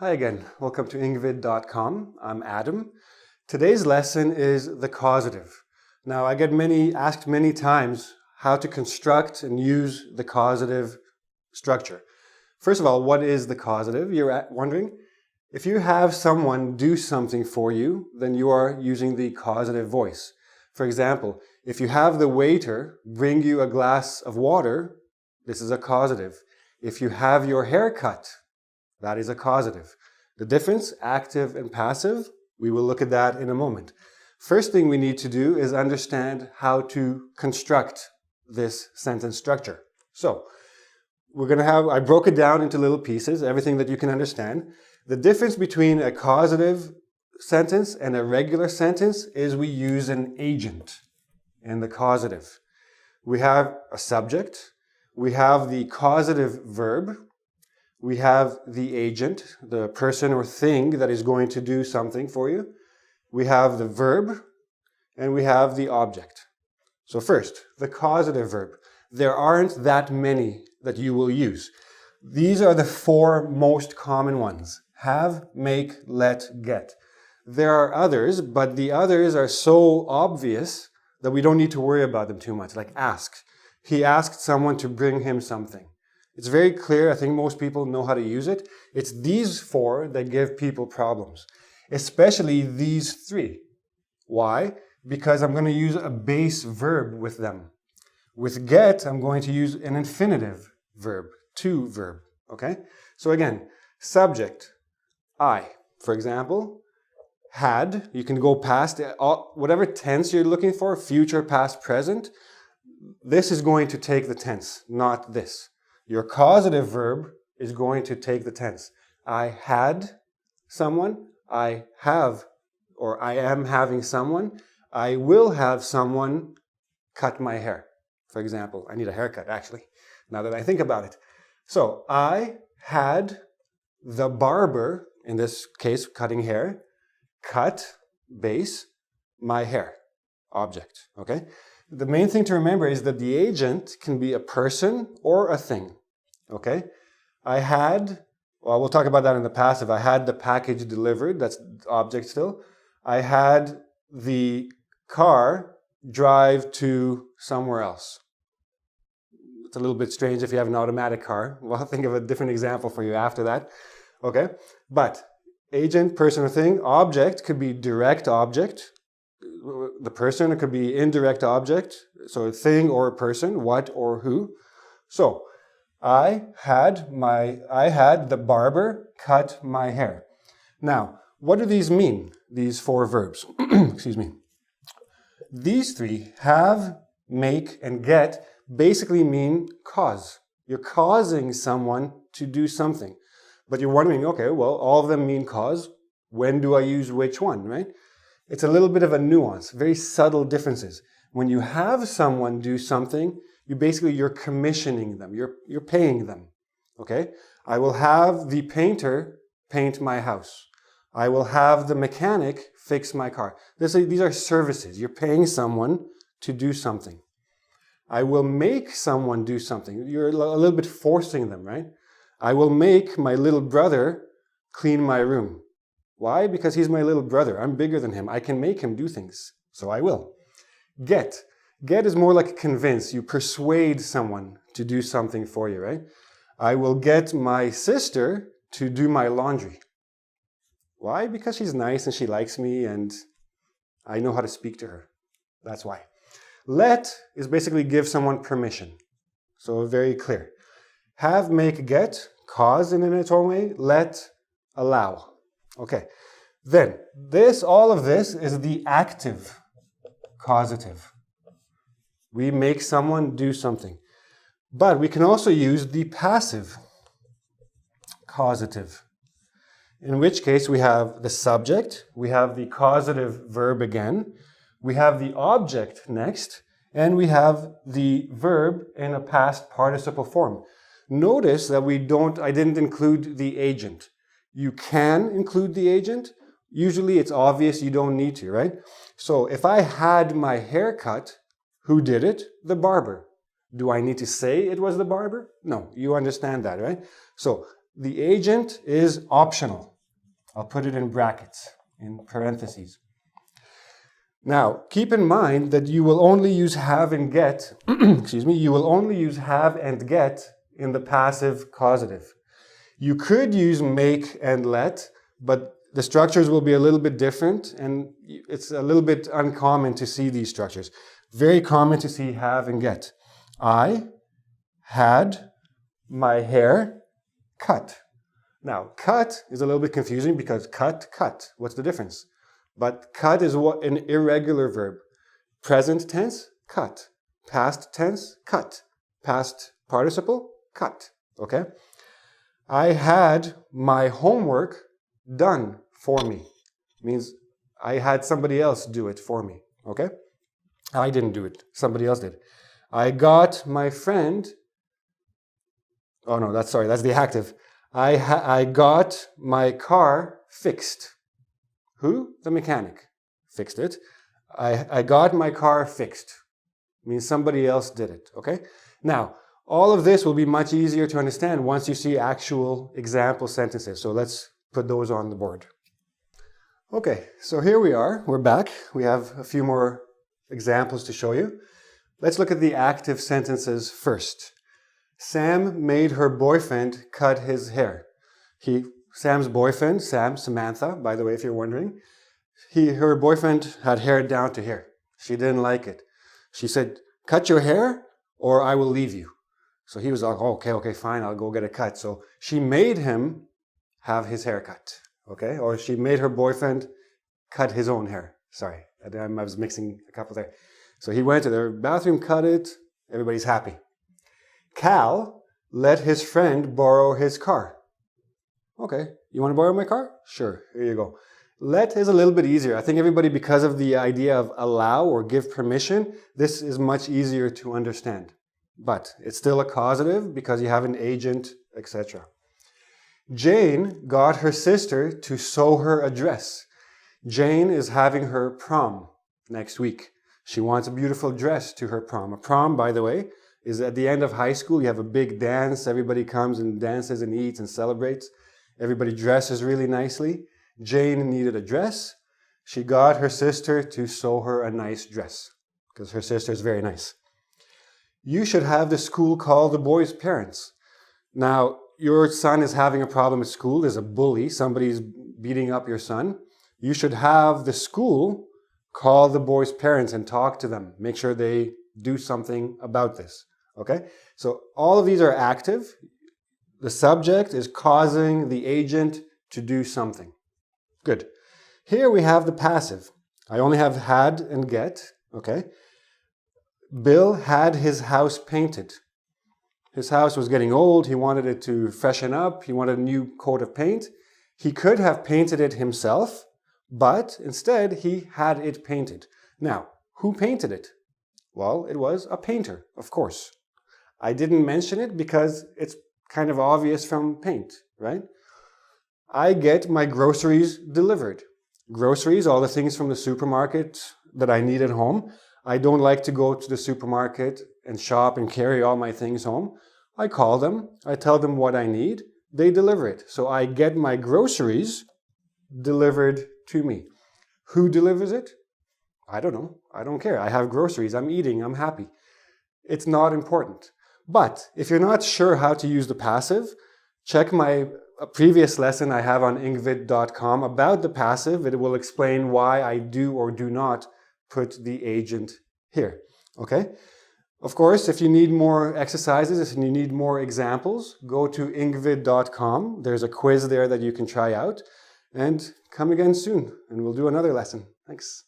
Hi again, welcome to ingvid.com. I'm Adam. Today's lesson is the causative. Now I get asked many times how to construct and use the causative structure. First of all, what is the causative? You're wondering? If you have someone do something for you, then you are using the causative voice. For example, if you have the waiter bring you a glass of water, this is a causative. If you have your hair cut, that is a causative. The difference, active and passive, we will look at that in a moment. First thing we need to do is understand how to construct this sentence structure. So, I broke it down into little pieces, everything that you can understand. The difference between a causative sentence and a regular sentence is we use an agent in the causative. We have a subject, we have the causative verb, we have the agent, the person or thing that is going to do something for you. We have the verb, and we have the object. So first, the causative verb. There aren't that many that you will use. These are the four most common ones. Have, make, let, get. There are others, but the others are so obvious that we don't need to worry about them too much, like ask. He asked someone to bring him something. It's very clear, I think most people know how to use it. It's these four that give people problems, especially these three. Why? Because I'm going to use a base verb with them. With get, I'm going to use an infinitive verb, to verb, okay? So again, subject, I, for example, had, you can go past, whatever tense you're looking for, future, past, present, this is going to take the tense, not this. Your causative verb is going to take the tense. I had someone, I have, or I am having someone, I will have someone cut my hair. For example, I need a haircut actually, now that I think about it. So, I had the barber, in this case cutting hair, cut, base, my hair, object, okay? The main thing to remember is that the agent can be a person or a thing. Okay, I had, well, we'll talk about that in the passive. I had the package delivered, that's object still. I had the car drive to somewhere else. It's a little bit strange if you have an automatic car. Well, I'll think of a different example for you after that. Okay, but agent, person or thing, object could be direct object. The person, it could be indirect object. So a thing or a person, what or who. So, I had the barber cut my hair. Now, what do these mean, these four verbs? Excuse me. These three, have, make, and get, basically mean cause. You're causing someone to do something. But you're wondering, okay, well, all of them mean cause. When do I use which one, right? It's a little bit of a nuance, very subtle differences. When you have someone do something, you're commissioning them, you're paying them, okay? I will have the painter paint my house. I will have the mechanic fix my car. These are services. You're paying someone to do something. I will make someone do something. You're a little bit forcing them, right? I will make my little brother clean my room. Why? Because he's my little brother. I'm bigger than him. I can make him do things, so I will. Get. Get is more like convince. You persuade someone to do something for you, right? I will get my sister to do my laundry. Why? Because she's nice and she likes me and I know how to speak to her. That's why. Let is basically give someone permission. So very clear. Have, make, get, cause in its own way. Let, allow. Okay. Then, all of this is the active causative. We make someone do something. But we can also use the passive causative. In which case we have the subject, we have the causative verb again, we have the object next, and we have the verb in a past participle form. Notice that I didn't include the agent. You can include the agent. Usually it's obvious you don't need to, right? So if I had my hair cut, who did it? The barber. Do I need to say it was the barber? No, you understand that, right? So the agent is optional. I'll put it in brackets, in parentheses. Now, keep in mind that you will only use have and get, excuse me, you will only use have and get in the passive causative. You could use make and let, but the structures will be a little bit different, and it's a little bit uncommon to see these structures. Very common to see have and get. I had my hair cut. Now, cut is a little bit confusing because cut, what's the difference? But cut is what an irregular verb. Present tense, cut. Past tense, cut. Past participle, cut. Okay? I had my homework done for me. Means I had somebody else do it for me. Okay? I didn't do it. Somebody else did. I got my friend. Oh no, that's the active. I got my car fixed. Who? The mechanic fixed it. I got my car fixed. Means somebody else did it. Okay? Now, all of this will be much easier to understand once you see actual example sentences. So let's put those on the board. Okay, so here we are. We're back. We have a few more examples to show you. Let's look at the active sentences first. Sam made her boyfriend cut his hair. Sam's boyfriend, Samantha, by the way, if you're wondering, her boyfriend had hair down to here. She didn't like it. She said, cut your hair or I will leave you. So he was like, okay, fine, I'll go get a cut. So she made him have his hair cut, okay? Or she made her boyfriend cut his own hair. Sorry, I was mixing a couple there. So he went to the bathroom, cut it, everybody's happy. Cal let his friend borrow his car. Okay, you want to borrow my car? Sure, here you go. Let is a little bit easier. I think everybody, because of the idea of allow or give permission, this is much easier to understand. But it's still a causative because you have an agent, etc. Jane got her sister to sew her a dress. Jane is having her prom next week. She wants a beautiful dress to her prom. A prom, by the way, is at the end of high school. You have a big dance. Everybody comes and dances and eats and celebrates. Everybody dresses really nicely. Jane needed a dress. She got her sister to sew her a nice dress because her sister is very nice. You should have the school call the boy's parents. Now, your son is having a problem at school. There's a bully. Somebody's beating up your son. You should have the school call the boy's parents and talk to them. Make sure they do something about this. Okay? So all of these are active. The subject is causing the agent to do something. Good. Here we have the passive. I only have had and get. Okay? Bill had his house painted. His house was getting old. He wanted it to freshen up. He wanted a new coat of paint. He could have painted it himself, but instead he had it painted. Now, who painted it? Well, it was a painter, of course. I didn't mention it because it's kind of obvious from paint, right? I get my groceries delivered. Groceries, all the things from the supermarket that I need at home. I don't like to go to the supermarket and shop and carry all my things home. I call them, I tell them what I need, they deliver it. So I get my groceries delivered to me. Who delivers it? I don't know. I don't care. I have groceries. I'm eating. I'm happy. It's not important. But if you're not sure how to use the passive, check my previous lesson I have on ingvid.com about the passive. It will explain why I do or do not put the agent here. Okay? Of course, if you need more exercises, if you need more examples, go to ingvid.com. There's a quiz there that you can try out. And come again soon, and we'll do another lesson. Thanks.